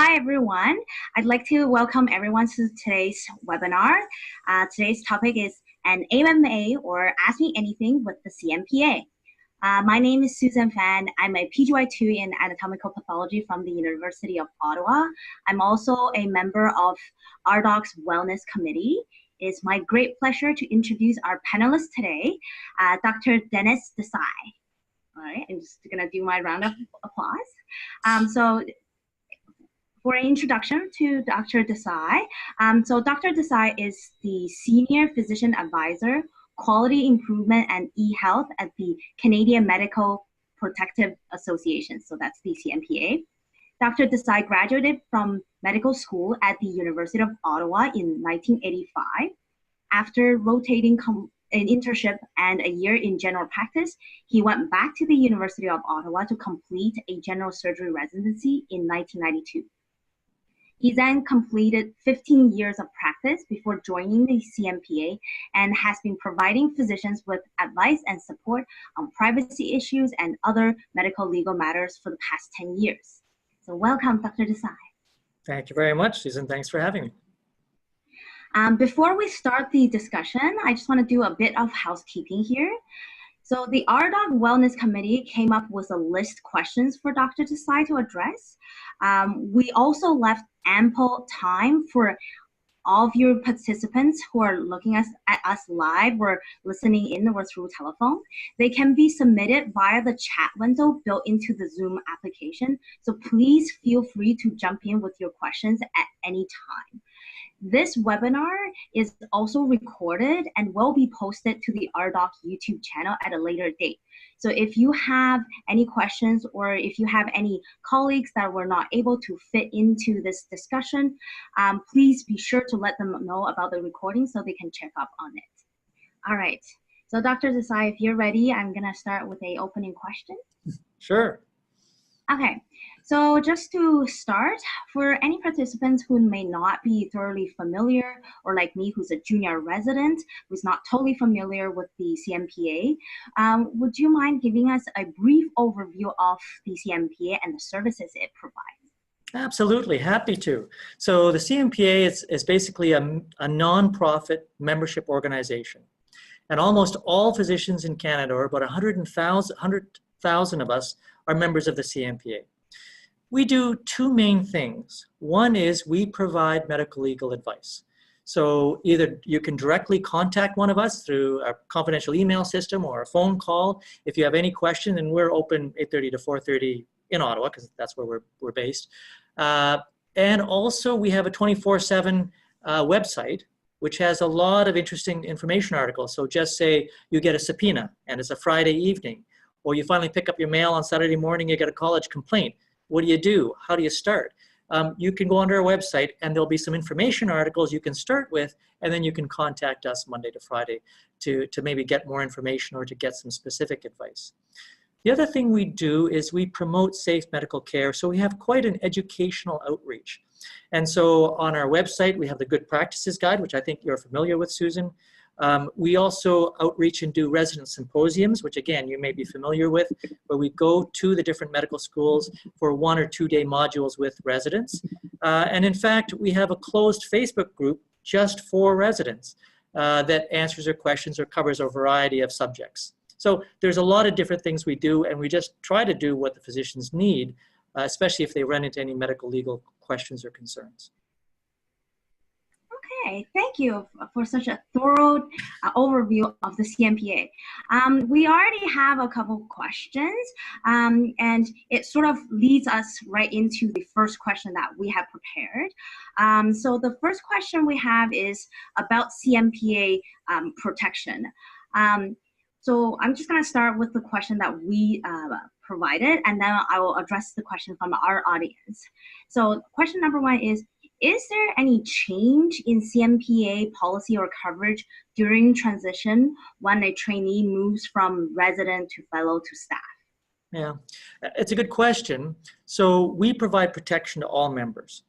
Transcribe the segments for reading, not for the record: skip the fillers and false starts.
Hi, everyone. I'd like to welcome everyone to today's webinar. Today's topic is an AMA or Ask Me Anything with the CMPA. My name is Susan Fan. I'm a PGY2 in anatomical pathology from the University of Ottawa. I'm also a member of RDoc's Wellness Committee. It's my great pleasure to introduce our panelists today, Dr. Dennis Desai. All right, I'm just gonna do my round of applause. For an introduction to Dr. Desai, Dr. Desai is the Senior Physician Advisor, Quality Improvement and eHealth at the Canadian Medical Protective Association, so that's the CMPA. Dr. Desai graduated from medical school at the University of Ottawa in 1985. After rotating an internship and a year in general practice, he went back to the University of Ottawa to complete a general surgery residency in 1992. He then completed 15 years of practice before joining the CMPA and has been providing physicians with advice and support on privacy issues and other medical legal matters for the past 10 years. So welcome, Dr. Desai. Thank you very much, Susan. Thanks for having me. Before we start the discussion, I just want to do a bit of housekeeping here. So the RDoc Wellness Committee came up with a list of questions for Dr. Desai to address. We also left ample time for all of your participants who are looking at us live or listening in or through telephone. They can be submitted via the chat window built into the Zoom application. So please feel free to jump in with your questions at any time. This webinar is also recorded and will be posted to the RDoc YouTube channel at a later date. So if you have any questions or if you have any colleagues that were not able to fit into this discussion, please be sure to let them know about the recording so they can check up on it. All right, so Dr. Desai, if you're ready, I'm gonna start with an opening question. Sure. Okay, so just to start, for any participants who may not be thoroughly familiar, or like me, who's a junior resident, who's not totally familiar with the CMPA, would you mind giving us a brief overview of the CMPA and the services it provides? Absolutely, happy to. So the CMPA is basically a non-profit membership organization. And almost all physicians in Canada, or about 100,000 of us, are members of the CMPA. We do two main things. One is we provide medical legal advice. So either you can directly contact one of us through a confidential email system or a phone call if you have any question, and we're open 8:30 to 4:30 in Ottawa because that's where we're based. And also we have a 24/7 website which has a lot of interesting information articles. So just say you get a subpoena and it's a Friday evening, or you finally pick up your mail on Saturday morning, you get a college complaint. What do you do? How do you start? You can go onto our website and there'll be some information articles you can start with, and then you can contact us Monday to Friday to maybe get more information or to get some specific advice. The other thing we do is we promote safe medical care, so we have quite an educational outreach. And so on our website, we have the Good Practices Guide, which I think you're familiar with, Susan. We also outreach and do resident symposiums, which again, you may be familiar with, where we go to the different medical schools for 1 or 2 day modules with residents. And in fact, we have a closed Facebook group just for residents that answers their questions or covers a variety of subjects. So there's a lot of different things we do, and we just try to do what the physicians need, especially if they run into any medical legal questions or concerns. Okay, thank you for such a thorough overview of the CMPA. We already have a couple questions, and it sort of leads us right into the first question that we have prepared. So the first question we have is about CMPA protection. So I'm just going to start with the question that we provided, and then I will address the question from our audience. So question number one is there any change in CMPA policy or coverage during transition when a trainee moves from resident to fellow to staff? Yeah, it's a good question. So we provide protection to all members,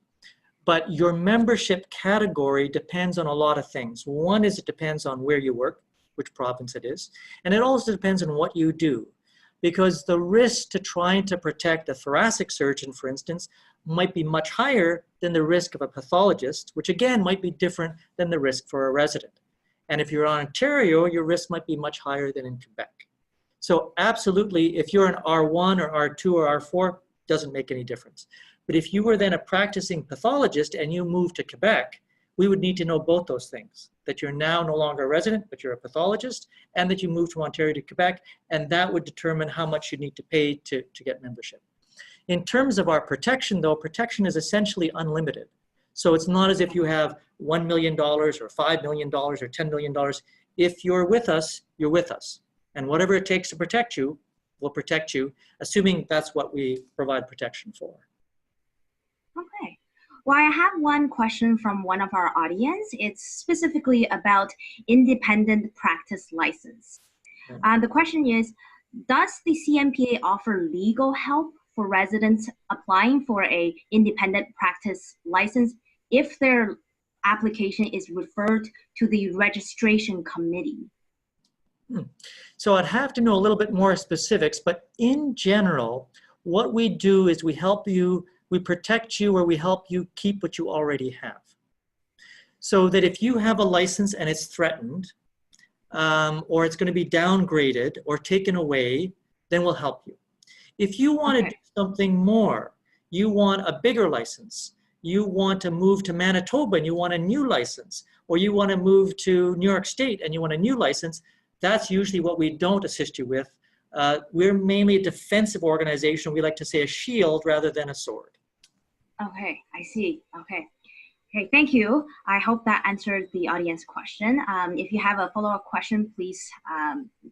but your membership category depends on a lot of things. One is it depends on where you work, which province it is, and it also depends on what you do. because the risk to trying to protect a thoracic surgeon, for instance, might be much higher than the risk of a pathologist, which again might be different than the risk for a resident. And if you're in Ontario, your risk might be much higher than in Quebec. So absolutely, if you're an R1 or R2 or R4, doesn't make any difference. But if you were then a practicing pathologist and you moved to Quebec, we would need to know both those things, that you're now no longer a resident, but you're a pathologist, and that you moved from Ontario to Quebec, and that would determine how much you need to pay to get membership. In terms of our protection, though, protection is essentially unlimited. So it's not as if you have $1 million or $5 million or $10 million. If you're with us, you're with us. And whatever it takes to protect you, will protect you, assuming that's what we provide protection for. Okay. Well, I have one question from one of our audience. It's specifically about independent practice license. The question is, does the CMPA offer legal help for residents applying for a independent practice license if their application is referred to the registration committee? So I'd have to know a little bit more specifics, but in general, what we do is we help you, we protect you, or we help you keep what you already have. So that if you have a license and it's threatened, or it's going to be downgraded or taken away, then we'll help you. If you want to do something more, you want a bigger license, you want to move to Manitoba and you want a new license, or you want to move to New York State and you want a new license, that's usually what we don't assist you with. We're mainly a defensive organization. We like to say a shield rather than a sword. Okay, I see. Okay. Okay, thank you. I hope that answered the audience question. If you have a follow-up question, please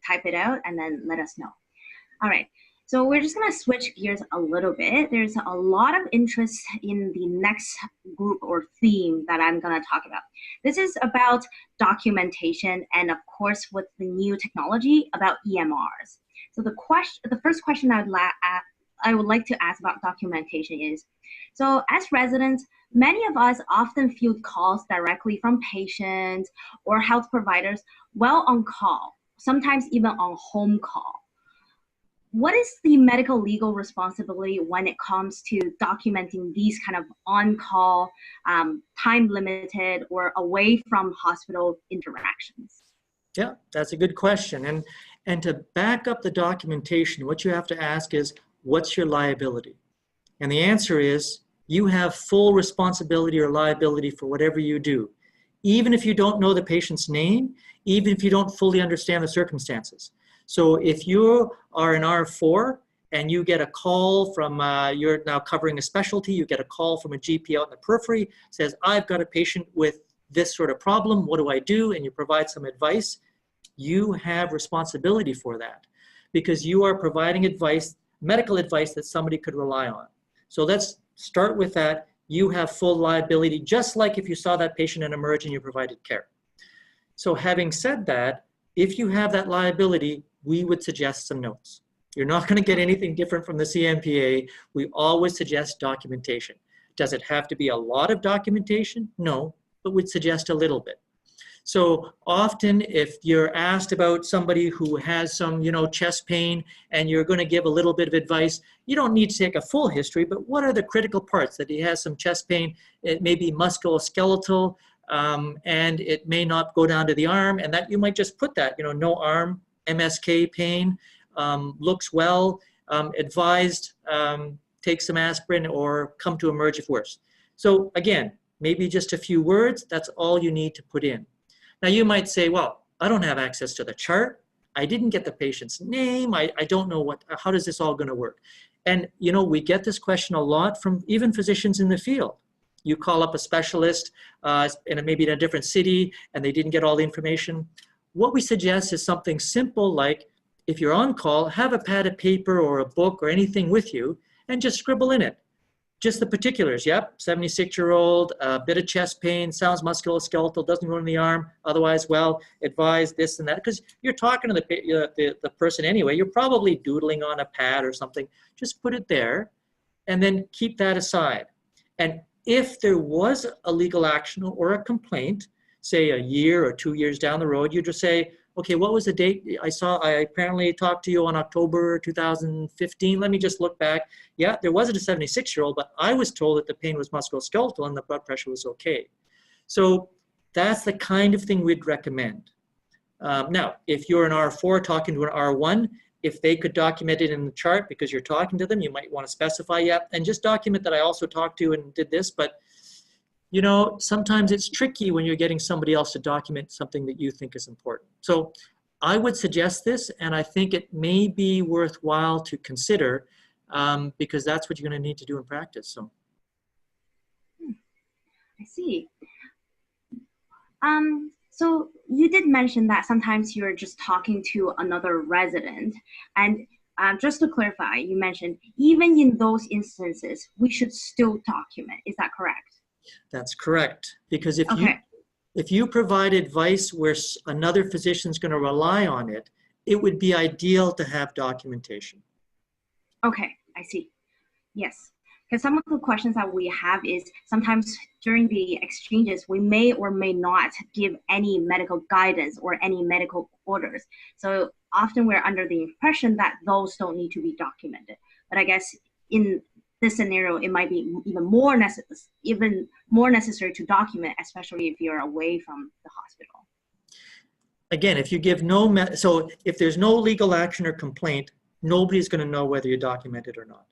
type it out and then let us know. All right, so we're just gonna switch gears a little bit. There's a lot of interest in the next group or theme that I'm gonna talk about. This is about documentation and of course with the new technology about EMRs. So the first question I would like to ask about documentation is, so as residents, many of us often field calls directly from patients or health providers while on call, sometimes even on home call. What is the medical legal responsibility when it comes to documenting these kind of on-call, time-limited, or away from hospital interactions? Yeah, that's a good question. And to back up the documentation, what you have to ask is, what's your liability? And the answer is, you have full responsibility or liability for whatever you do, even if you don't know the patient's name, even if you don't fully understand the circumstances. So if you are an R4 and you get a call from, you're now covering a specialty, you get a call from a GP out in the periphery, says, I've got a patient with this sort of problem, what do I do? And you provide some advice, you have responsibility for that because you are providing advice, medical advice that somebody could rely on. So let's start with that. You have full liability, just like if you saw that patient and emerge and you provided care. So having said that, if you have that liability, we would suggest some notes. You're not going to get anything different from the CMPA. We always suggest documentation. Does it have to be a lot of documentation? No, but we'd suggest a little bit. So often if you're asked about somebody who has some, chest pain and you're going to give a little bit of advice, you don't need to take a full history, but what are the critical parts? That he has some chest pain, it may be musculoskeletal, and it may not go down to the arm, and that you might just put that, no arm, MSK pain, looks well, advised, take some aspirin or come to emerge if worse. So again, maybe just a few words, that's all you need to put in. Now you might say, well, I don't have access to the chart. I didn't get the patient's name. I don't know how does this all going to work? And we get this question a lot from even physicians in the field. You call up a specialist maybe in a different city and they didn't get all the information. What we suggest is something simple like, if you're on call, have a pad of paper or a book or anything with you and just scribble in it. Just the particulars, yep, 76-year-old, a bit of chest pain, sounds musculoskeletal, doesn't go in the arm, otherwise, well, advise this and that, because you're talking to the person anyway, you're probably doodling on a pad or something, just put it there, and then keep that aside. And if there was a legal action or a complaint, say a year or 2 years down the road, you just say, okay, what was the date? I apparently talked to you on October 2015. Let me just look back. Yeah, there wasn't a 76-year-old, but I was told that the pain was musculoskeletal and the blood pressure was okay. So that's the kind of thing we'd recommend. Now, if you're an R4 talking to an R1, if they could document it in the chart because you're talking to them, you might want to specify, yeah, and just document that I also talked to and did this. But, you know, sometimes it's tricky when you're getting somebody else to document something that you think is important. So I would suggest this, and I think it may be worthwhile to consider because that's what you're going to need to do in practice. So. I see. So you did mention that sometimes you're just talking to another resident, and just to clarify, you mentioned even in those instances, we should still document. Is that correct? That's correct. Because if you provide advice where another physician's going to rely on it, it would be ideal to have documentation. Okay, I see. Yes. Because some of the questions that we have is sometimes during the exchanges, we may or may not give any medical guidance or any medical orders. So often we're under the impression that those don't need to be documented. But I guess in this scenario, it might be even more necessary to document, especially if you're away from the hospital. Again, if you give so if there's no legal action or complaint, nobody's going to know whether you document it or not.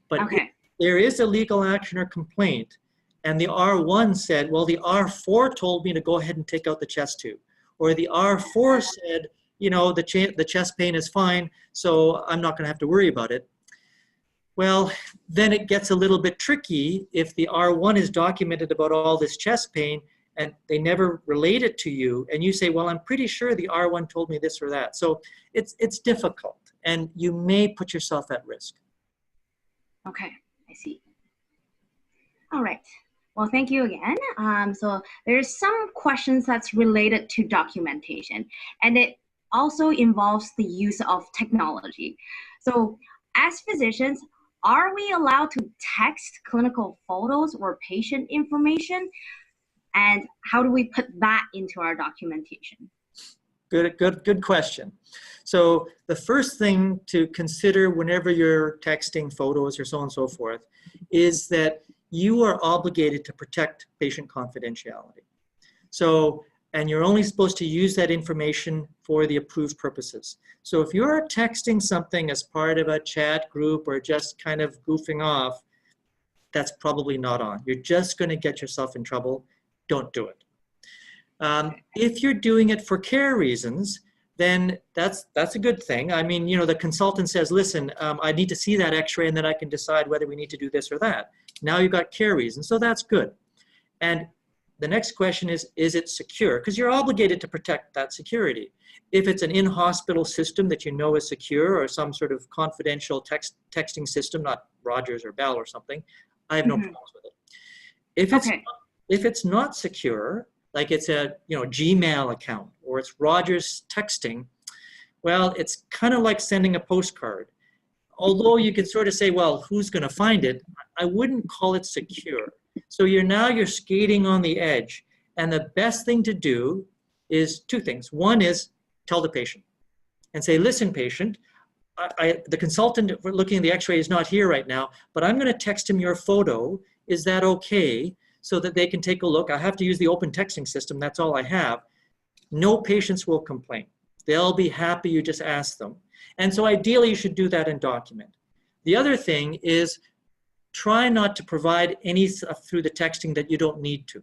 But okay. There is a legal action or complaint, and the R1 said, well, the R4 told me to go ahead and take out the chest tube. Or the R4 said, you know, the chest pain is fine, so I'm not going to have to worry about it. Well, then it gets a little bit tricky if the R1 is documented about all this chest pain and they never relate it to you, and you say, well, I'm pretty sure the R1 told me this or that. So it's difficult, and you may put yourself at risk. Okay. I see. All right. Well, thank you again. So there's some questions that's related to documentation, and it also involves the use of technology. So as physicians, are we allowed to text clinical photos or patient information? And how do we put that into our documentation? Good question. So the first thing to consider whenever you're texting photos or so on and so forth is that you are obligated to protect patient confidentiality. So, and you're only supposed to use that information for the approved purposes. So if you're texting something as part of a chat group or just kind of goofing off, that's probably not on. You're just going to get yourself in trouble. Don't do it. If you're doing it for care reasons, then that's a good thing. I mean, you know, the consultant says, listen, I need to see that x-ray and then I can decide whether we need to do this or that. Now you've got care reasons, so that's good. And the next question is it secure? Because you're obligated to protect that security. If it's an in-hospital system that you know is secure or some sort of confidential texting system, not Rogers or Bell or something, I have no problems with it. If it's not secure, like it's a Gmail account or it's Rogers texting, well, it's kind of like sending a postcard. Although you could sort of say, well, who's going to find it? I wouldn't call it secure. So you're skating on the edge. And the best thing to do is two things. One is tell the patient and say, listen, patient, the consultant looking at the x-ray is not here right now, but I'm going to text him your photo. Is that okay? So that they can take a look. I have to use the open texting system. That's all I have. No patients will complain. They'll be happy you just asked them. And so ideally, you should do that and document. The other thing is try not to provide any stuff through the texting that you don't need to.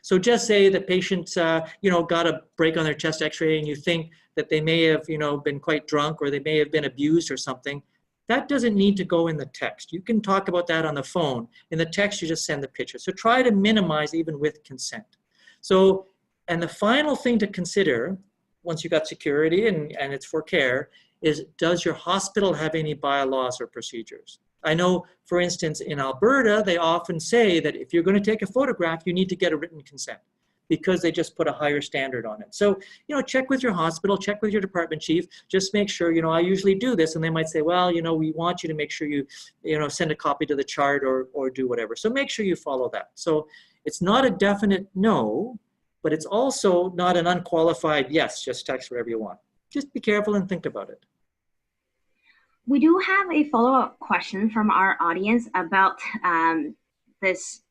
So just say the patient's got a break on their chest x-ray and you think that they may have been quite drunk or they may have been abused or something. That doesn't need to go in the text. You can talk about that on the phone. In the text, you just send the picture. So try to minimize even with consent. So, and the final thing to consider, once you've got security and it's for care, is does your hospital have any bylaws or procedures? I know, for instance, in Alberta, they often say that if you're going to take a photograph, you need to get a written consent because they just put a higher standard on it. So, check with your hospital, check with your department chief, just make sure, I usually do this. And they might say, well, we want you to make sure you, send a copy to the chart or do whatever. So make sure you follow that. So it's not a definite no, but it's also not an unqualified, yes, just text whatever you want. Just be careful and think about it. We do have a follow-up question from our audience about this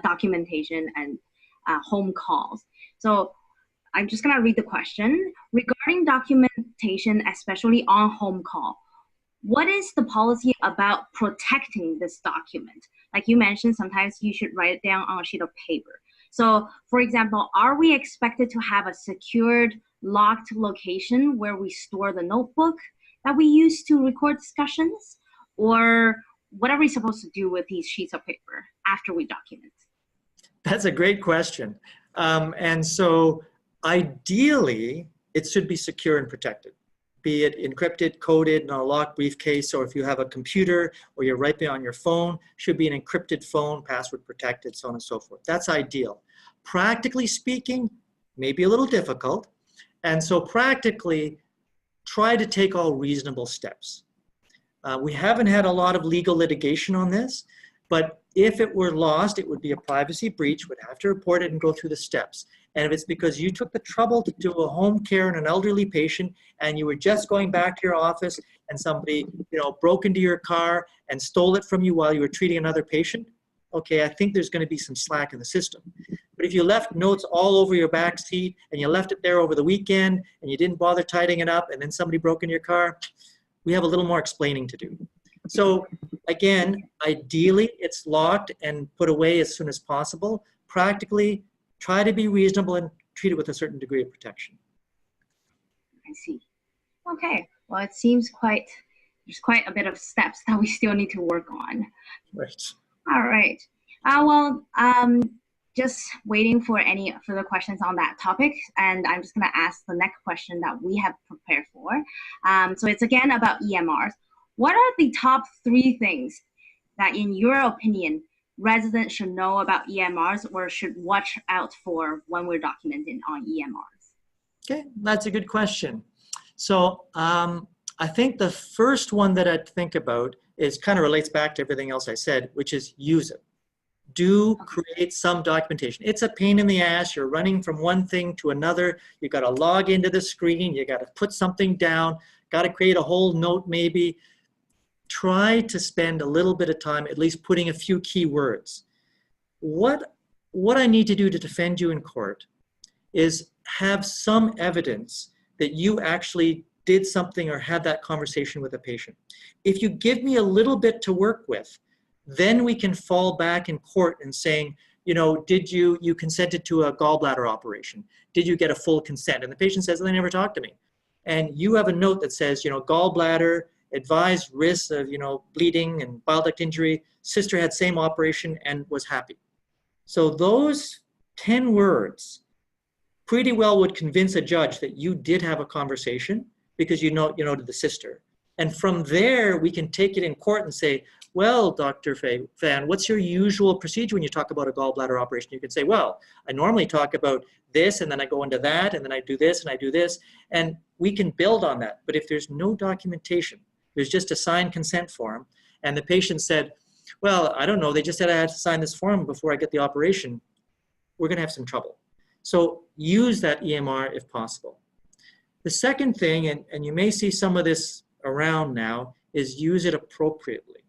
documentation and home calls. So I'm just going to read the question. Regarding documentation, especially on home call, what is the policy about protecting this document? Like you mentioned, sometimes you should write it down on a sheet of paper. So, for example, are we expected to have a secured, locked location where we store the notebook that we use to record discussions? Or what are we supposed to do with these sheets of paper after we document? That's a great question. And so ideally, it should be secure and protected, be it encrypted, coded in a locked briefcase, or if you have a computer or you're writing on your phone, should be an encrypted phone, password protected, so on and so forth. That's ideal. Practically speaking, maybe a little difficult. And so practically, try to take all reasonable steps. We haven't had a lot of legal litigation on this, but if it were lost, it would be a privacy breach, would have to report it and go through the steps. And if it's because you took the trouble to do a home care on an elderly patient and you were just going back to your office and somebody, broke into your car and stole it from you while you were treating another patient, okay, I think there's going to be some slack in the system. But if you left notes all over your back seat and you left it there over the weekend and you didn't bother tidying it up and then somebody broke into your car, we have a little more explaining to do. So again, ideally it's locked and put away as soon as possible. Practically, try to be reasonable and treat it with a certain degree of protection. I see. Okay, well, it seems there's quite a bit of steps that we still need to work on. Right. All right. Just waiting for any further questions on that topic, and I'm just going to ask the next question that we have prepared for. So it's again about EMRs. What are the top 3 things that, in your opinion, residents should know about EMRs or should watch out for when we're documenting on EMRs? Okay, that's a good question. So I think the first one that I'd think about is kind of relates back to everything else I said, which is use it. Do create some documentation. It's a pain in the ass. You're running from one thing to another. You got to log into the screen. You got to put something down. Got to create a whole note maybe. Try to spend a little bit of time at least putting a few key words. What I need to do to defend you in court is have some evidence that you actually did something or had that conversation with a patient. If you give me a little bit to work with, then we can fall back in court and saying, did you consented to a gallbladder operation? Did you get a full consent? And the patient says, they never talked to me. And you have a note that says, gallbladder, advised risks of, bleeding and bile duct injury. Sister had same operation and was happy. So those 10 words pretty well would convince a judge that you did have a conversation because you noted the sister. And from there, we can take it in court and say, well, Dr. Fan, what's your usual procedure when you talk about a gallbladder operation? You can say, well, I normally talk about this, and then I go into that, and then I do this, and I do this. And we can build on that. But if there's no documentation, there's just a signed consent form, and the patient said, well, I don't know, they just said I had to sign this form before I get the operation, we're going to have some trouble. So use that EMR if possible. The second thing, and you may see some of this around now, is use it appropriately.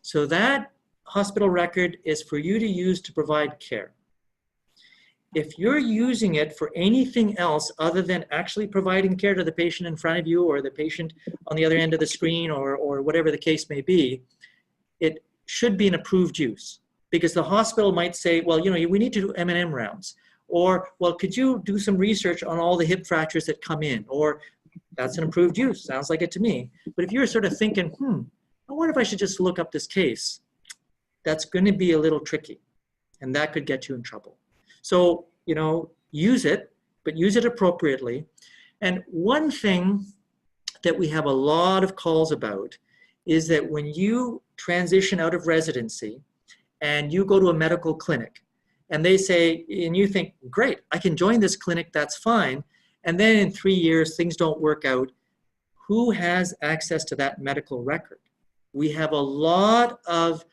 So that hospital record is for you to use to provide care. If you're using it for anything else other than actually providing care to the patient in front of you or the patient on the other end of the screen or whatever the case may be, it should be an approved use. Because the hospital might say, well, we need to do M&M rounds. Or, well, could you do some research on all the hip fractures that come in? Or, that's an approved use, sounds like it to me. But if you're sort of thinking, I wonder if I should just look up this case, that's going to be a little tricky. And that could get you in trouble. So, use it, but use it appropriately. And one thing that we have a lot of calls about is that when you transition out of residency and you go to a medical clinic, and they say, and you think, great, I can join this clinic, that's fine. And then in 3 years, things don't work out. Who has access to that medical record? We have a lot of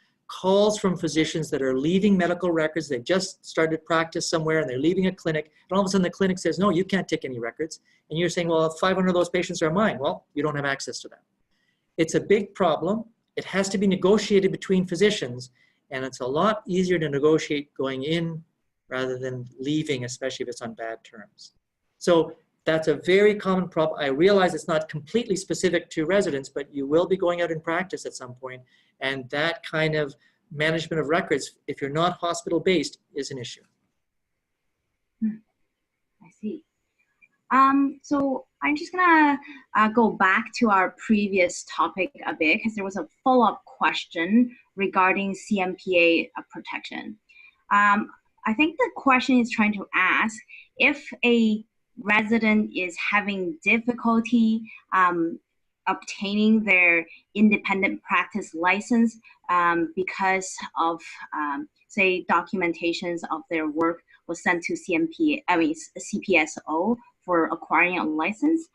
calls from physicians that are leaving medical records. They've just started practice somewhere and they're leaving a clinic. And all of a sudden the clinic says, no, you can't take any records. And you're saying, well, 500 of those patients are mine. Well, you don't have access to them. It's a big problem. It has to be negotiated between physicians. And it's a lot easier to negotiate going in rather than leaving, especially if it's on bad terms. So that's a very common problem. I realize it's not completely specific to residents, but you will be going out in practice at some point, and that kind of management of records, if you're not hospital-based, is an issue. I see. So I'm just gonna go back to our previous topic a bit because there was a follow-up question regarding CMPA protection. I think the question is trying to ask if a resident is having difficulty obtaining their independent practice license because of, say, documentations of their work was sent to CPSO for acquiring a license.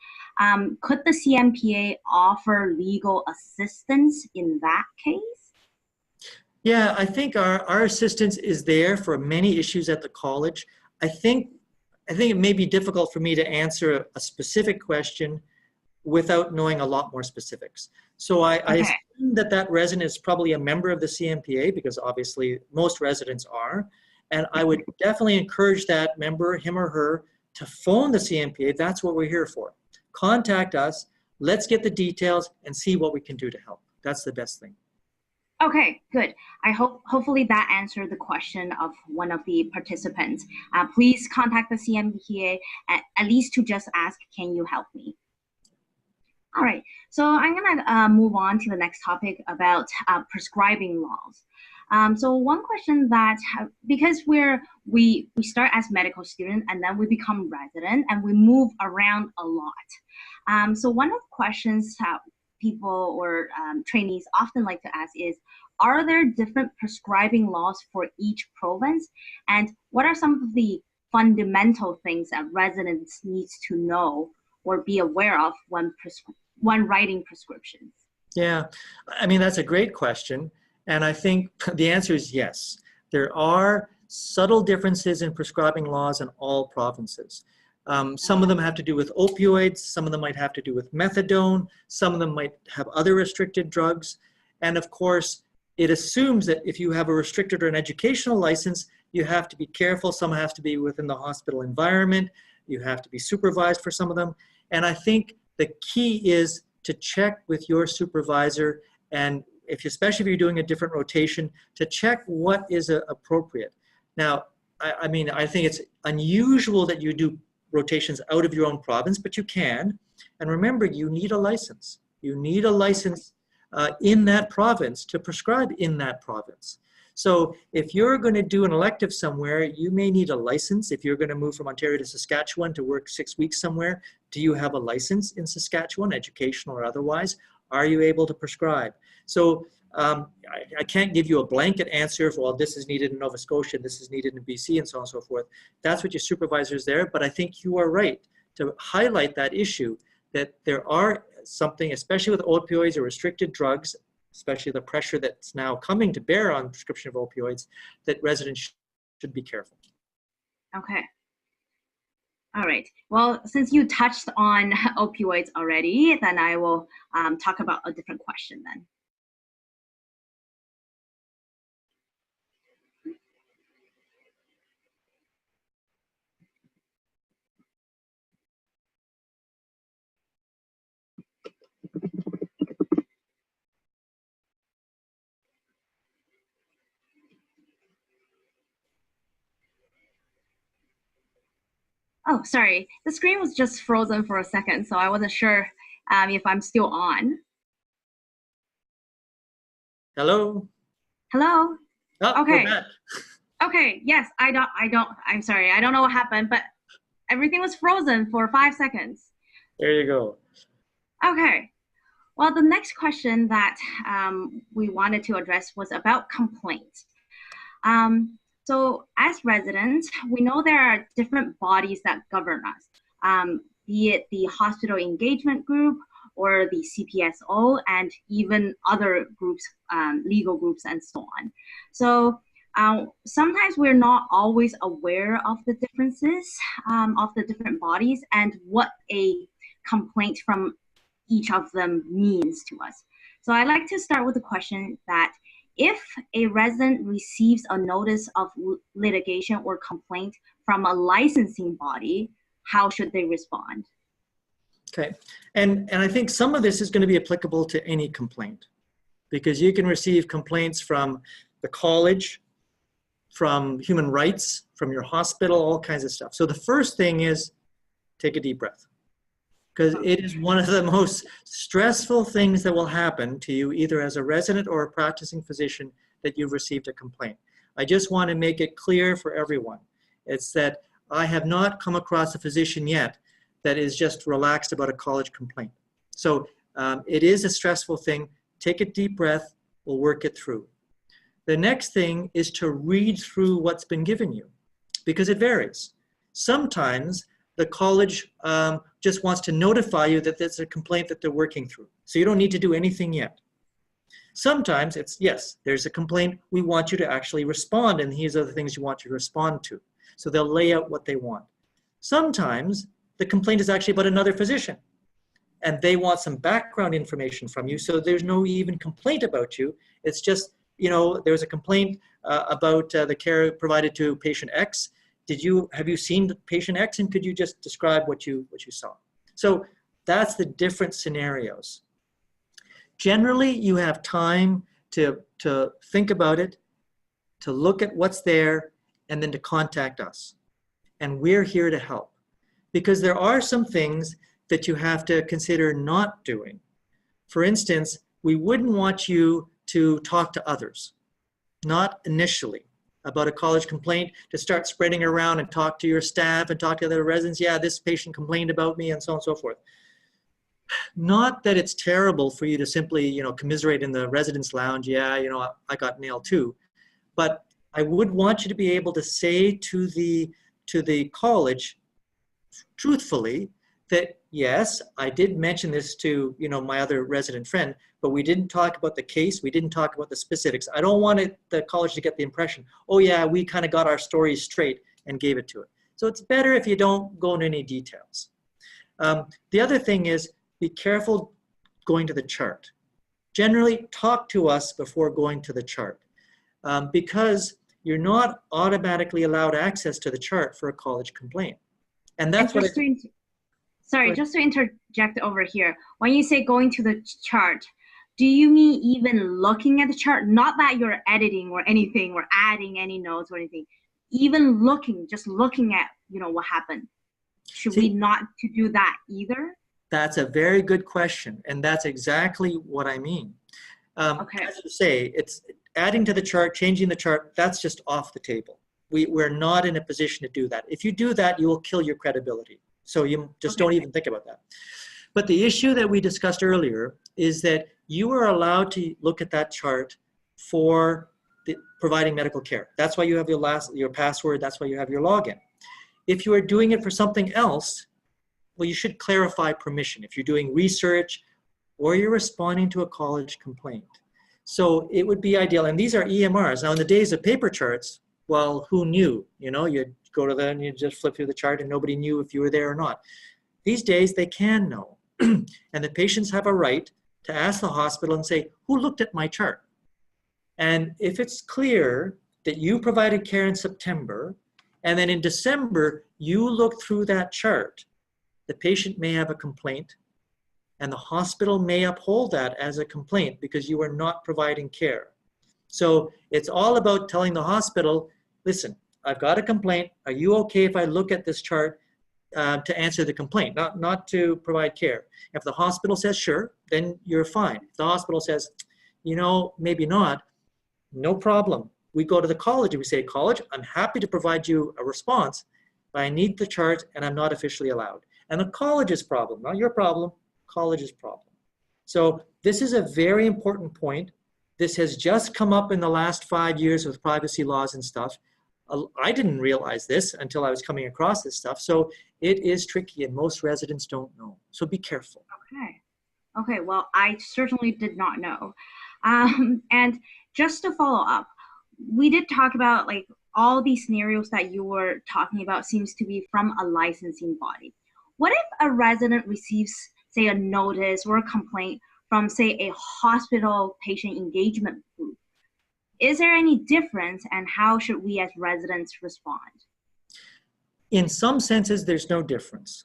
Could the CMPA offer legal assistance in that case? Yeah, I think our assistance is there for many issues at the college. I think it may be difficult for me to answer a specific question without knowing a lot more specifics. So I assume that resident is probably a member of the CMPA, because obviously most residents are. And I would definitely encourage that member, him or her, to phone the CMPA. That's what we're here for. Contact us, let's get the details and see what we can do to help. That's the best thing. Okay, good. I hopefully that answered the question of one of the participants. Please contact the CMPA at least to just ask, can you help me? All right, so I'm gonna move on to the next topic about prescribing laws. So one question that, because we start as medical students and then we become resident and we move around a lot. So one of the questions people or trainees often like to ask is, are there different prescribing laws for each province? And what are some of the fundamental things that residents needs to know or be aware of when writing prescriptions? Yeah, I mean, that's a great question. And I think the answer is yes. There are subtle differences in prescribing laws in all provinces. Some of them have to do with opioids, some of them might have to do with methadone, some of them might have other restricted drugs. And of course, it assumes that if you have a restricted or an educational license, you have to be careful. Some have to be within the hospital environment. You have to be supervised for some of them. And I think the key is to check with your supervisor, and especially if you're doing a different rotation, to check what is appropriate. Now, I mean, I think it's unusual that you do rotations out of your own province, but you can. And remember, you need a license. You need a license in that province to prescribe in that province. So if you're going to do an elective somewhere, you may need a license. If you're going to move from Ontario to Saskatchewan to work 6 weeks somewhere, do you have a license in Saskatchewan, educational or otherwise? Are you able to prescribe? So I can't give you a blanket answer for, well, this is needed in Nova Scotia, this is needed in BC, and so on and so forth. That's what your supervisor is there. But I think you are right to highlight that issue, that there are something, especially with opioids or restricted drugs, especially the pressure that's now coming to bear on prescription of opioids, that residents should be careful. Okay. All right. Well, since you touched on opioids already, then I will talk about a different question then. Oh, sorry. The screen was just frozen for a second, so I wasn't sure if I'm still on. Hello? Hello? Oh, okay. We're back. Okay, yes, I'm sorry. I don't know what happened, but everything was frozen for 5 seconds. There you go. Okay. Well, the next question that we wanted to address was about complaints. So as residents, we know there are different bodies that govern us, be it the hospital engagement group or the CPSO, and even other groups, legal groups, and so on. So sometimes we're not always aware of the differences of the different bodies and what a complaint from each of them means to us. So I'd like to start with the question that if a resident receives a notice of litigation or complaint from a licensing body, how should they respond? Okay, and I think some of this is going to be applicable to any complaint, because you can receive complaints from the college, from human rights, from your hospital, all kinds of stuff. So the first thing is take a deep breath, because it is one of the most stressful things that will happen to you, either as a resident or a practicing physician, that you've received a complaint. I just want to make it clear for everyone. It's that I have not come across a physician yet that is just relaxed about a college complaint. So it is a stressful thing. Take a deep breath, we'll work it through. The next thing is to read through what's been given you, because it varies. Sometimes the college just wants to notify you that there's a complaint that they're working through. So you don't need to do anything yet. Sometimes it's, yes, there's a complaint, we want you to actually respond, and these are the things you want you to respond to. So they'll lay out what they want. Sometimes the complaint is actually about another physician, and they want some background information from you, so there's no even complaint about you. It's just, you know, there's a complaint about the care provided to patient X. Have you seen patient X, and could you just describe what you saw? So that's the different scenarios. Generally, you have time to think about it, to look at what's there, and then to contact us. And we're here to help, because there are some things that you have to consider not doing. For instance, we wouldn't want you to talk to others, not initially, about a college complaint, to start spreading around and talk to your staff and talk to the residents. Yeah, this patient complained about me, and so on and so forth. Not that it's terrible for you to simply, you know, commiserate in the residence lounge. Yeah, you know, I got nailed too. But I would want you to be able to say to the college, truthfully, that yes, I did mention this to, you know, my other resident friend, but we didn't talk about the case. We didn't talk about the specifics. I don't want the college to get the impression, oh yeah, we kind of got our stories straight and gave it to it. So it's better if you don't go into any details. The other thing is, be careful going to the chart. Generally, talk to us before going to the chart, because you're not automatically allowed access to the chart for a college complaint. And that's what just to interject over here. When you say going to the chart, do you mean even looking at the chart? Not that you're editing or anything or adding any notes or anything. Even looking, just looking at, you know, what happened. Should we not to do that either? That's a very good question, and that's exactly what I mean. Okay. As you say, it's adding to the chart, changing the chart, that's just off the table. We're not in a position to do that. If you do that, you will kill your credibility. So you just don't even think about that. But the issue that we discussed earlier is that you are allowed to look at that chart for providing medical care. That's why you have your password, that's why you have your login. If you are doing it for something else, well, you should clarify permission if you're doing research or you're responding to a college complaint. So it would be ideal, and these are EMRs. Now in the days of paper charts, well, who knew? You know, you'd go to them and you just flip through the chart and nobody knew if you were there or not. These days they can know. And the patients have a right to ask the hospital and say, who looked at my chart? And if it's clear that you provided care in September, and then in December, you look through that chart, the patient may have a complaint, and the hospital may uphold that as a complaint because you are not providing care. So it's all about telling the hospital, listen, I've got a complaint. Are you okay if I look at this chart to answer the complaint, not to provide care? If the hospital says sure, then you're fine. If the hospital says, you know, maybe not, no problem. We go to the college and we say, college, I'm happy to provide you a response, but I need the chart and I'm not officially allowed. And the college's problem, not your problem, college's problem. So this is a very important point. This has just come up in the last 5 years with privacy laws and stuff. I didn't realize this until I was coming across this stuff. So it is tricky and most residents don't know. So be careful. Okay, well, I certainly did not know. And just to follow up, we did talk about like all these scenarios that you were talking about seems to be from a licensing body. What if a resident receives, say, a notice or a complaint from, say, a hospital patient engagement group? Is there any difference, and how should we as residents respond? In some senses, there's no difference.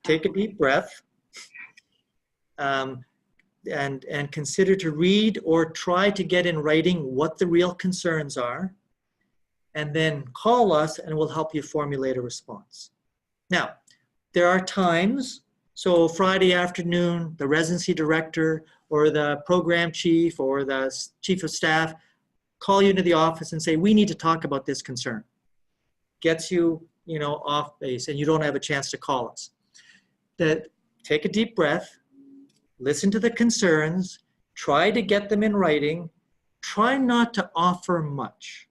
Take a deep breath. And consider to read or try to get in writing what the real concerns are, and then call us and we'll help you formulate a response. Now, there are times, so Friday afternoon, the residency director or the program chief or the chief of staff call you into the office and say, we need to talk about this concern. Gets you, off base, and you don't have a chance to call us. Take a deep breath, listen to the concerns, try to get them in writing, try not to offer much,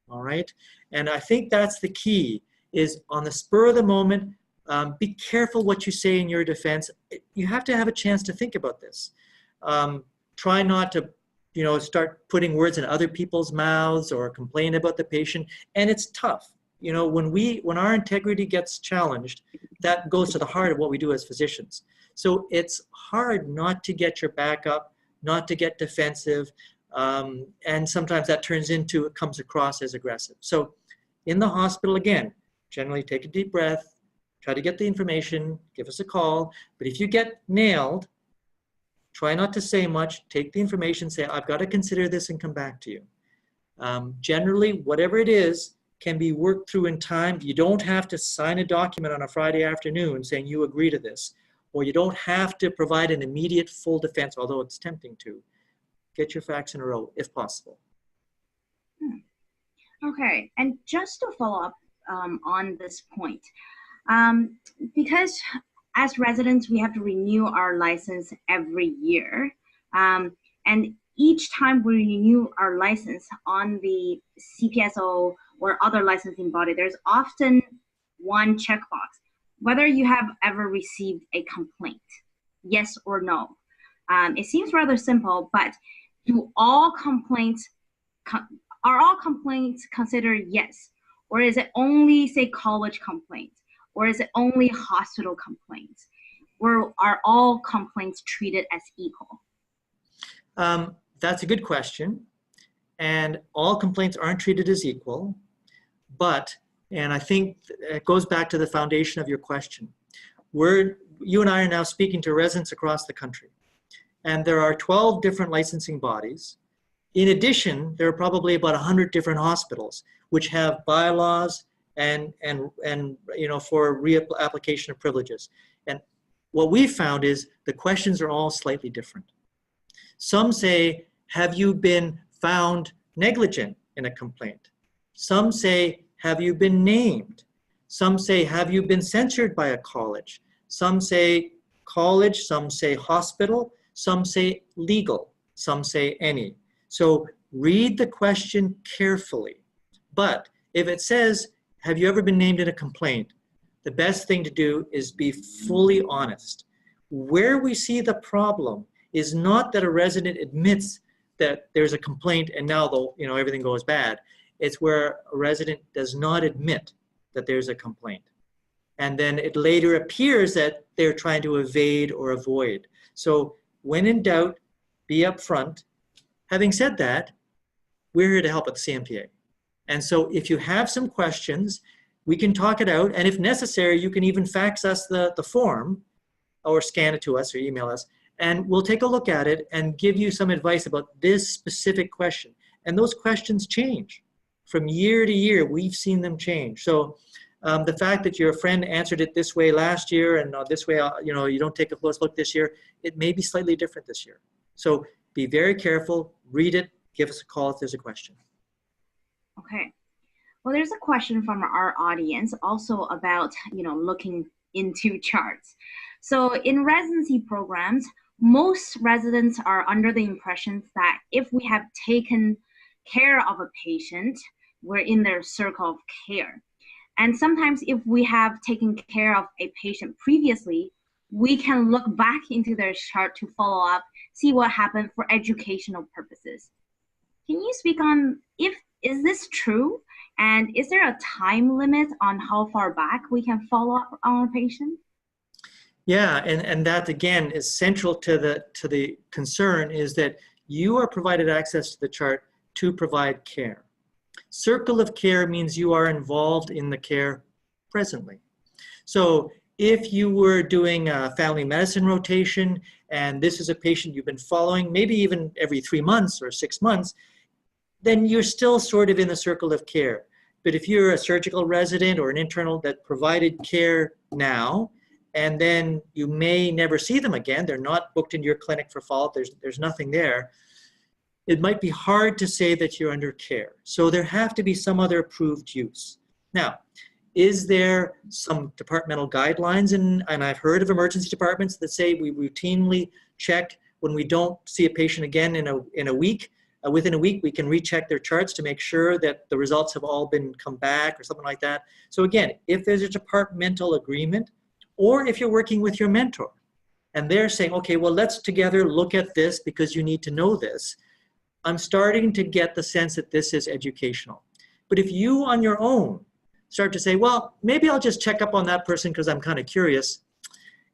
all right? And I think that's the key, is on the spur of the moment, be careful what you say in your defense. You have to have a chance to think about this. Try not to, start putting words in other people's mouths or complain about the patient, and it's tough. When our integrity gets challenged, that goes to the heart of what we do as physicians. So it's hard not to get your back up, not to get defensive, and sometimes that it comes across as aggressive. So in the hospital, again, generally take a deep breath, try to get the information, give us a call. But if you get nailed, try not to say much, take the information, say, I've got to consider this and come back to you. Generally, whatever it is, can be worked through in time. You don't have to sign a document on a Friday afternoon saying you agree to this, or you don't have to provide an immediate full defense, although it's tempting to. Get your facts in a row, if possible. Okay, and just to follow up on this point, because as residents, we have to renew our license every year, and each time we renew our license on the CPSO or other licensing body, there's often one checkbox, whether you have ever received a complaint, yes or no. It seems rather simple, but are all complaints considered yes? Or is it only, say, college complaints? Or is it only hospital complaints? Or are all complaints treated as equal? That's a good question. And all complaints aren't treated as equal. And I think it goes back to the foundation of your question. You and I are now speaking to residents across the country. And there are 12 different licensing bodies. In addition, there are probably about 100 different hospitals which have bylaws and for reapplication of privileges. And what we found is the questions are all slightly different. Some say, have you been found negligent in a complaint? Some say, have you been named? Some say, have you been censured by a college? Some say college, some say hospital, some say legal, some say any. So read the question carefully. But if it says, have you ever been named in a complaint? The best thing to do is be fully honest. Where we see the problem is not that a resident admits that there's a complaint and now everything goes bad. It's where a resident does not admit that there's a complaint. And then it later appears that they're trying to evade or avoid. So when in doubt, be upfront. Having said that, we're here to help at the CMPA. And so if you have some questions, we can talk it out. And if necessary, you can even fax us the form or scan it to us or email us. And we'll take a look at it and give you some advice about this specific question. And those questions change. From year to year, we've seen them change. So the fact that your friend answered it this way last year and this way, you don't take a close look this year, it may be slightly different this year. So be very careful, read it, give us a call if there's a question. Okay. Well, there's a question from our audience also about, looking into charts. So in residency programs, most residents are under the impression that if we have taken care of a patient, we're in their circle of care. And sometimes if we have taken care of a patient previously, we can look back into their chart to follow up, see what happened for educational purposes. Can you speak on is this true? And is there a time limit on how far back we can follow up on a patient? Yeah, and that again is central to the concern, is that you are provided access to the chart to provide care. Circle of care means you are involved in the care presently. So if you were doing a family medicine rotation and this is a patient you've been following, maybe even every 3 months or 6 months, then you're still sort of in the circle of care. But if you're a surgical resident or an internal that provided care now, and then you may never see them again, they're not booked into your clinic for follow-up, there's nothing there, it might be hard to say that you're under care. So there have to be some other approved use. Now, is there some departmental guidelines, and I've heard of emergency departments that say we routinely check when we don't see a patient again in a week. Within a week, we can recheck their charts to make sure that the results have all been come back or something like that. So again, if there's a departmental agreement, or if you're working with your mentor, and they're saying, okay, well, let's together look at this because you need to know this, I'm starting to get the sense that this is educational. But if you on your own start to say, well, maybe I'll just check up on that person because I'm kind of curious,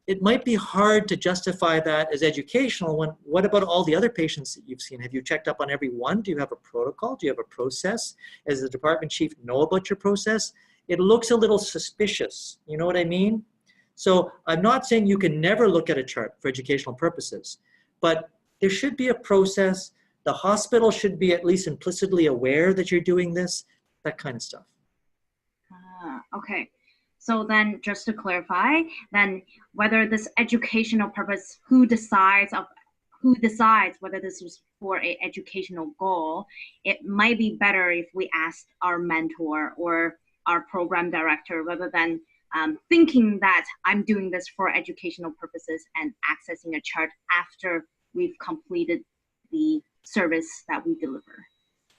it might be hard to justify that as educational when, what about all the other patients that you've seen? Have you checked up on every one? Do you have a protocol? Do you have a process? Does the department chief know about your process? It looks a little suspicious, you know what I mean? So I'm not saying you can never look at a chart for educational purposes, but there should be a process. The hospital should be at least implicitly aware that you're doing this, that kind of stuff. Okay. So then just to clarify, then whether this educational purpose, who decides whether this was for an educational goal, it might be better if we ask our mentor or our program director rather than thinking that I'm doing this for educational purposes and accessing a chart after we've completed the service that we deliver.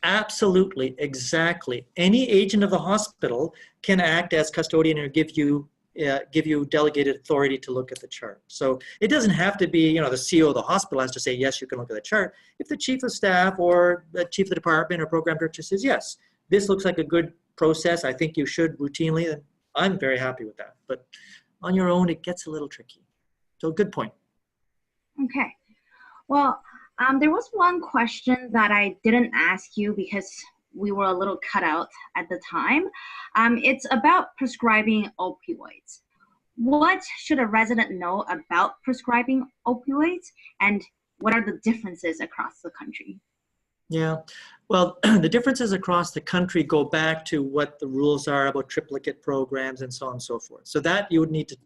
Absolutely, exactly. Any agent of the hospital can act as custodian or give you delegated authority to look at the chart. So it doesn't have to be, the CEO of the hospital has to say, yes, you can look at the chart. If the chief of staff or the chief of the department or program director says, yes, this looks like a good process, I think you should routinely, then I'm very happy with that. But on your own, it gets a little tricky. So good point. Okay. Well, there was one question that I didn't ask you because we were a little cut out at the time. It's about prescribing opioids. What should a resident know about prescribing opioids, and what are the differences across the country? Yeah, well, the differences across the country go back to what the rules are about triplicate programs and so on and so forth. So that you would need to,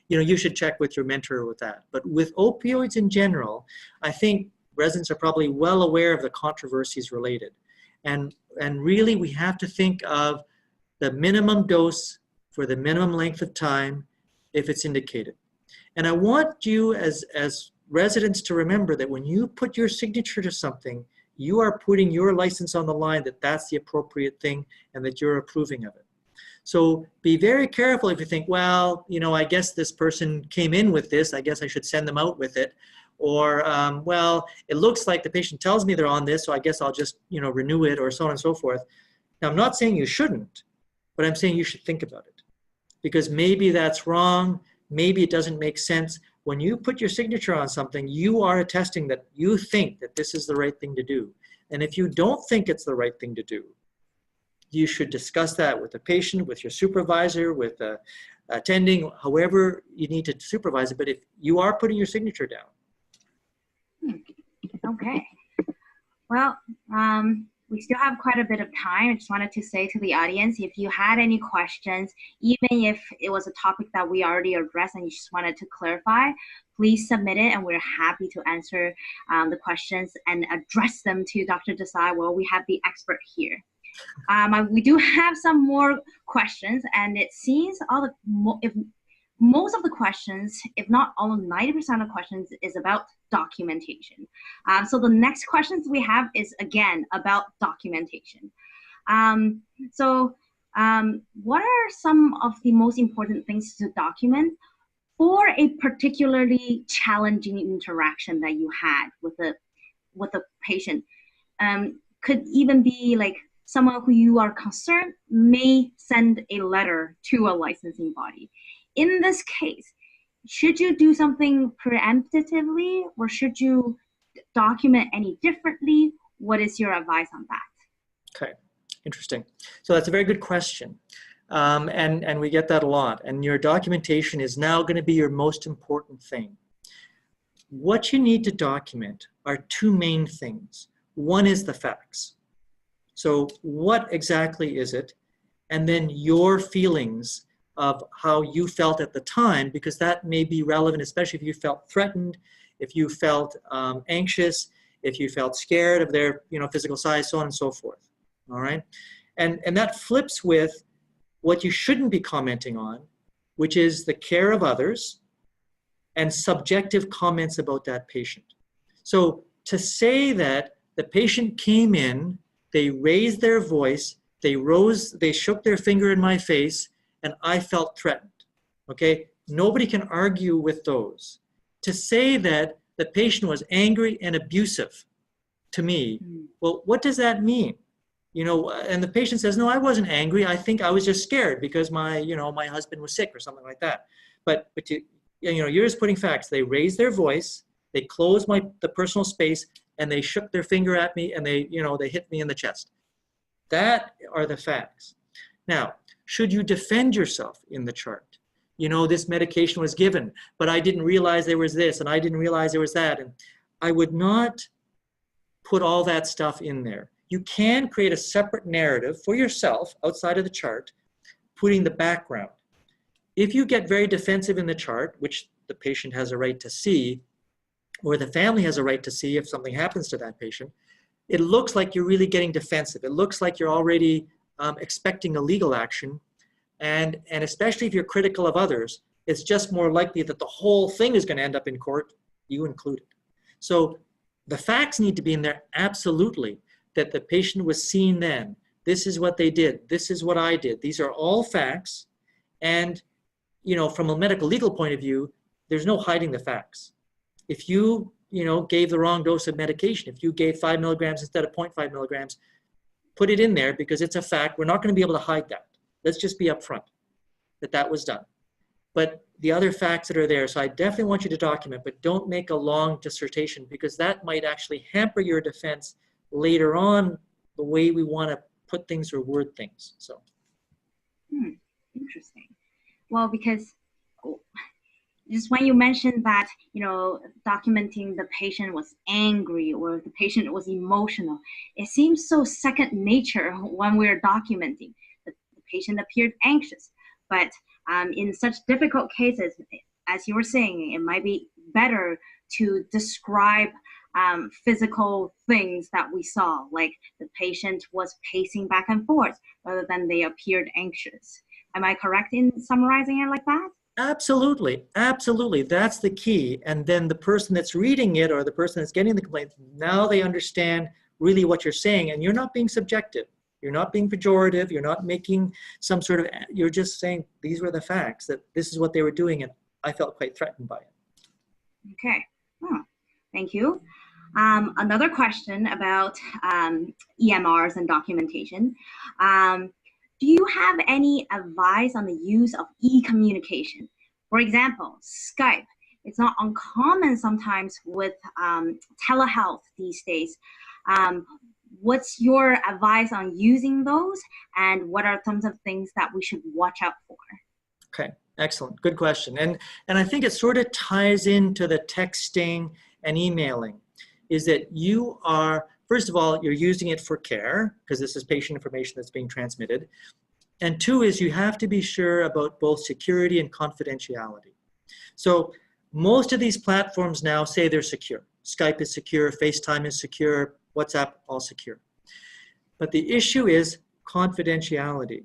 you should check with your mentor with that. But with opioids in general, I think residents are probably well aware of the controversies related. And really we have to think of the minimum dose for the minimum length of time if it's indicated. And I want you as residents to remember that when you put your signature to something, you are putting your license on the line that that's the appropriate thing and that you're approving of it. So be very careful if you think, well, I guess this person came in with this, I guess I should send them out with it. Or, well, it looks like the patient tells me they're on this, so I guess I'll just, renew it, or so on and so forth. Now, I'm not saying you shouldn't, but I'm saying you should think about it. Because maybe that's wrong, maybe it doesn't make sense. When you put your signature on something, you are attesting that you think that this is the right thing to do. And if you don't think it's the right thing to do, you should discuss that with the patient, with your supervisor, with attending, however you need to supervise it. But if you are putting your signature down. Okay. Well, we still have quite a bit of time. I just wanted to say to the audience, if you had any questions, even if it was a topic that we already addressed and you just wanted to clarify, please submit it and we're happy to answer the questions and address them to Dr. Desai. Well, we have the expert here. We do have some more questions, and it seems if most of the questions, if not almost 90% of questions, is about documentation. So the next questions we have is again about documentation. What are some of the most important things to document for a particularly challenging interaction that you had with a patient, could even be like someone who you are concerned may send a letter to a licensing body. In this case, should you do something preemptively, or should you document any differently? What is your advice on that? Okay, interesting. So that's a very good question. And we get that a lot. And your documentation is now going to be your most important thing. What you need to document are two main things. One is the facts. So what exactly is it? And then your feelings of how you felt at the time, because that may be relevant, especially if you felt threatened, if you felt anxious, if you felt scared of their physical size, so on and so forth. All right? And that flips with what you shouldn't be commenting on, which is the care of others and subjective comments about that patient. So to say that the patient came in, they raised their voice, they shook their finger in my face, and I felt threatened, okay? Nobody can argue with those. To say that the patient was angry and abusive to me, well, what does that mean? And the patient says, no, I wasn't angry. I think I was just scared because my husband was sick or something like that. But you're just putting facts. They raised their voice, they closed the personal space, and they shook their finger at me, and they hit me in the chest. That are the facts. Now, should you defend yourself in the chart? This medication was given, but I didn't realize there was this, and I didn't realize there was that. And I would not put all that stuff in there. You can create a separate narrative for yourself outside of the chart, putting the background. If you get very defensive in the chart, which the patient has a right to see, or the family has a right to see if something happens to that patient, it looks like you're really getting defensive. It looks like you're already expecting a legal action. And especially if you're critical of others, it's just more likely that the whole thing is going to end up in court, you included. So the facts need to be in there, absolutely, that the patient was seen then. This is what they did. This is what I did. These are all facts. And, from a medical legal point of view, there's no hiding the facts. If you, gave the wrong dose of medication, if you gave 5 milligrams instead of 0.5 milligrams, put it in there because it's a fact. We're not going to be able to hide that. Let's just be upfront that was done. But the other facts that are there, so I definitely want you to document, but don't make a long dissertation because that might actually hamper your defense later on, the way we want to put things or word things. So. Interesting. Well, because just when you mentioned that, documenting the patient was angry or the patient was emotional, it seems so second nature when we're documenting. The patient appeared anxious, but in such difficult cases, as you were saying, it might be better to describe physical things that we saw, like the patient was pacing back and forth rather than they appeared anxious. Am I correct in summarizing it like that? Absolutely, absolutely. That's the key. And then the person that's reading it or the person that's getting the complaint, now they understand really what you're saying, and you're not being subjective. You're not being pejorative. You're not making some sort of, you're just saying these were the facts, that this is what they were doing, and I felt quite threatened by it. Okay, thank you. Another question about EMRs and documentation. Do you have any advice on the use of e-communication? For example, Skype. It's not uncommon sometimes with telehealth these days. What's your advice on using those, and what are some of the things that we should watch out for? Okay, excellent. Good question. And I think it sort of ties into the texting and emailing, is that you are, first of all, you're using it for care, because this is patient information that's being transmitted. And two is you have to be sure about both security and confidentiality. So most of these platforms now say they're secure. Skype is secure, FaceTime is secure, WhatsApp, all secure. But the issue is confidentiality.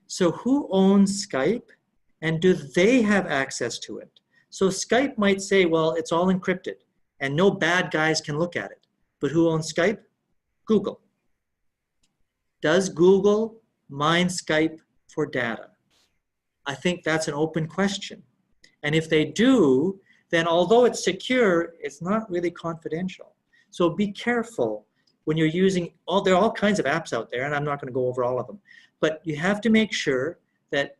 So who owns Skype, and do they have access to it? So Skype might say, well, it's all encrypted and no bad guys can look at it. But who owns Skype? Google. Does Google mine Skype for data? I think that's an open question. And if they do, then although it's secure, it's not really confidential. So be careful when you're using there are all kinds of apps out there, and I'm not going to go over all of them, but you have to make sure that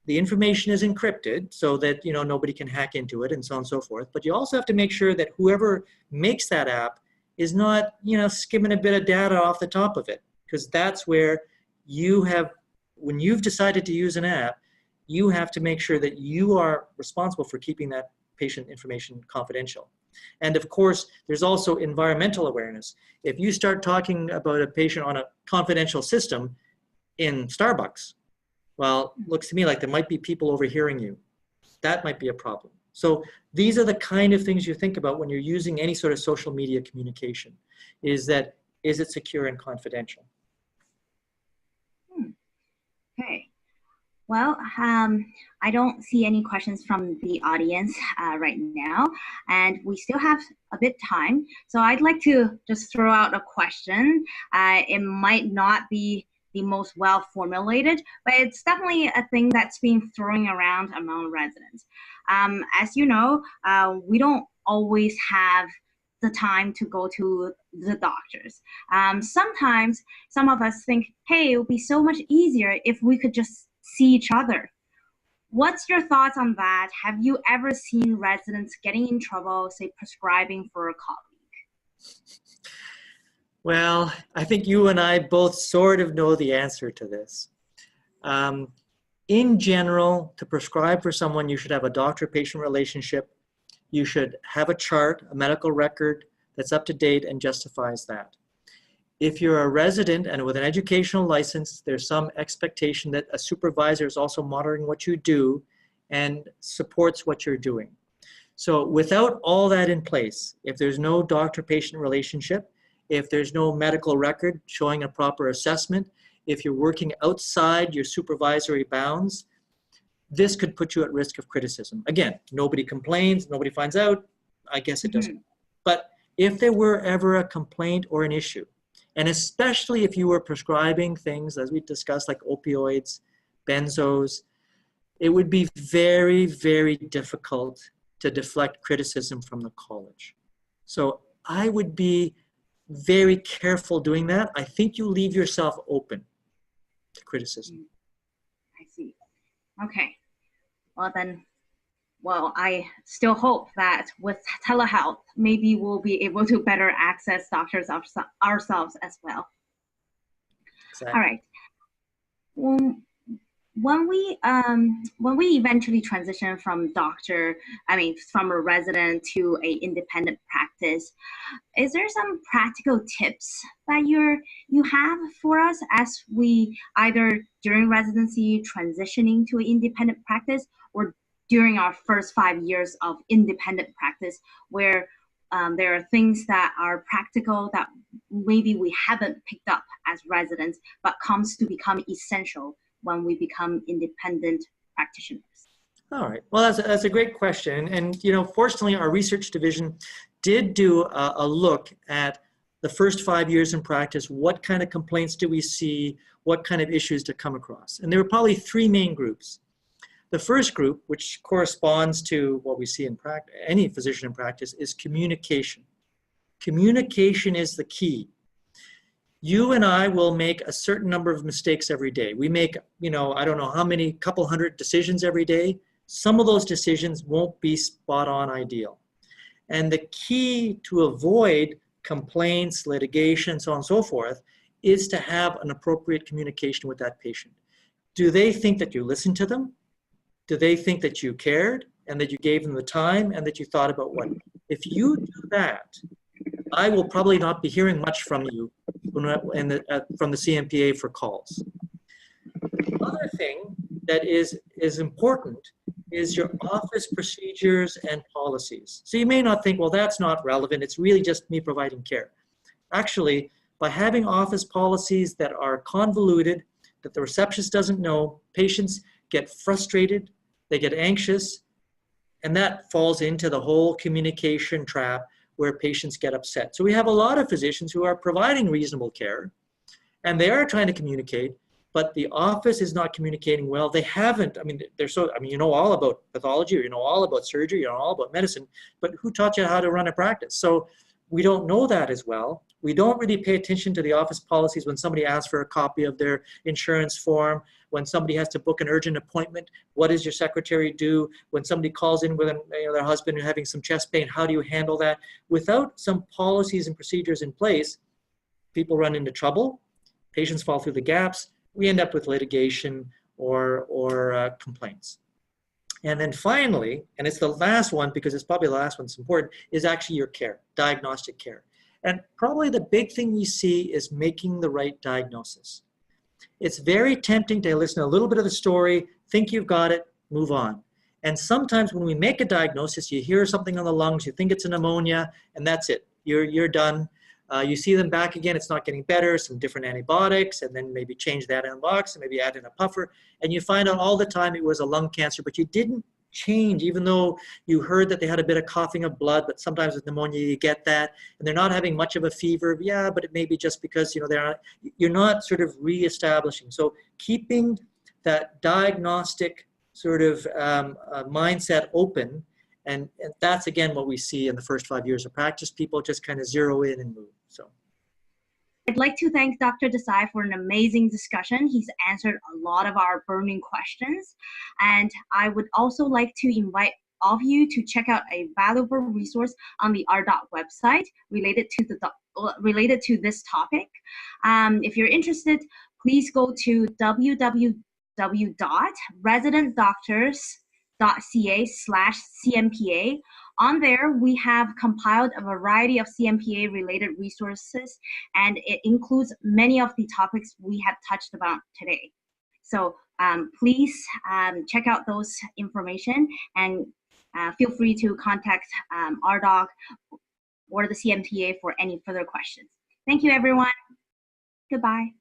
the information is encrypted so that nobody can hack into it and so on and so forth. But you also have to make sure that whoever makes that app is not skimming a bit of data off the top of it, because that's where when you've decided to use an app, you have to make sure that you are responsible for keeping that patient information confidential. And of course, there's also environmental awareness. If you start talking about a patient on a confidential system in Starbucks, well, looks to me like there might be people overhearing you. That might be a problem. So these are the kind of things you think about when you're using any sort of social media communication. Is it secure and confidential? Okay. Well, I don't see any questions from the audience right now, and we still have a bit time. So I'd like to just throw out a question. It might not be the most well formulated, but it's definitely a thing that's been thrown around among residents. As you know, we don't always have the time to go to the doctors. Sometimes some of us think, hey, it would be so much easier if we could just see each other. What's your thoughts on that? Have you ever seen residents getting in trouble, say, prescribing for a colleague? Well, I think you and I both sort of know the answer to this. In general, to prescribe for someone, you should have a doctor-patient relationship. You should have a chart, a medical record that's up to date and justifies that. If you're a resident and with an educational license, there's some expectation that a supervisor is also monitoring what you do and supports what you're doing. So without all that in place, if there's no doctor-patient relationship, if there's no medical record showing a proper assessment, if you're working outside your supervisory bounds, this could put you at risk of criticism. Again, nobody complains, nobody finds out, I guess it doesn't. But if there were ever a complaint or an issue, and especially if you were prescribing things, as we discussed, like opioids, benzos, it would be very, very difficult to deflect criticism from the college. So I would be very careful doing that. I think you leave yourself open to criticism. I see. Okay. Well, I still hope that with telehealth, maybe we'll be able to better access doctors ourselves as well. Exactly. All right. When we eventually transition from from a resident to a independent practice, is there some practical tips that you have for us as we either during residency transitioning to an independent practice or during our first 5 years of independent practice, where there are things that are practical that maybe we haven't picked up as residents, but comes to become essential when we become independent practitioners? All right. Well, that's a great question. And, fortunately, our research division did do a look at the first 5 years in practice. What kind of complaints do we see? What kind of issues to come across? And there were probably three main groups. The first group, which corresponds to what we see in any physician in practice, is communication. Communication is the key. You and I will make a certain number of mistakes every day. We make, I don't know how many, couple hundred decisions every day. Some of those decisions won't be spot on ideal. And the key to avoid complaints, litigation, so on and so forth, is to have an appropriate communication with that patient. Do they think that you listened to them? Do they think that you cared and that you gave them the time and that you thought about what? If you do that, I will probably not be hearing much from you from the CMPA for calls. The other thing that is important is your office procedures and policies. So you may not think, well, that's not relevant. It's really just me providing care. Actually, by having office policies that are convoluted, that the receptionist doesn't know, patients get frustrated, they get anxious, and that falls into the whole communication trap where patients get upset. So we have a lot of physicians who are providing reasonable care, and they are trying to communicate, but the office is not communicating well. They haven't, you know all about pathology, or you know all about surgery, you know all about medicine, but who taught you how to run a practice? So we don't know that as well. We don't really pay attention to the office policies when somebody asks for a copy of their insurance form, when somebody has to book an urgent appointment, what does your secretary do? When somebody calls in with their husband and having some chest pain, how do you handle that? Without some policies and procedures in place, people run into trouble, patients fall through the gaps, we end up with litigation or complaints. And then finally, and it's the last one because it's probably the last one that's important, is actually your care, diagnostic care. And probably the big thing we see is making the right diagnosis. It's very tempting to listen to a little bit of the story, think you've got it, move on. And sometimes when we make a diagnosis, you hear something on the lungs, you think it's a pneumonia, and that's it. You're done. You see them back again, it's not getting better, some different antibiotics, and then maybe change that antibiotics, and maybe add in a puffer, and you find out all the time it was a lung cancer, but you didn't change, even though you heard that they had a bit of coughing of blood, but sometimes with pneumonia you get that, and they're not having much of a fever, yeah, but it may be just because you're not sort of reestablishing. So keeping that diagnostic sort of mindset open, and that's again what we see in the first 5 years of practice. People just kind of zero in and move. So I'd like to thank Dr. Desai for an amazing discussion. He's answered a lot of our burning questions. And I would also like to invite all of you to check out a valuable resource on the RDOT website related to this topic. If you're interested, please go to www.residentdoctors.ca/CMPA. On there, we have compiled a variety of CMPA related resources, and it includes many of the topics we have touched about today. So please check out those information, and feel free to contact RDOC or the CMPA for any further questions. Thank you, everyone. Goodbye.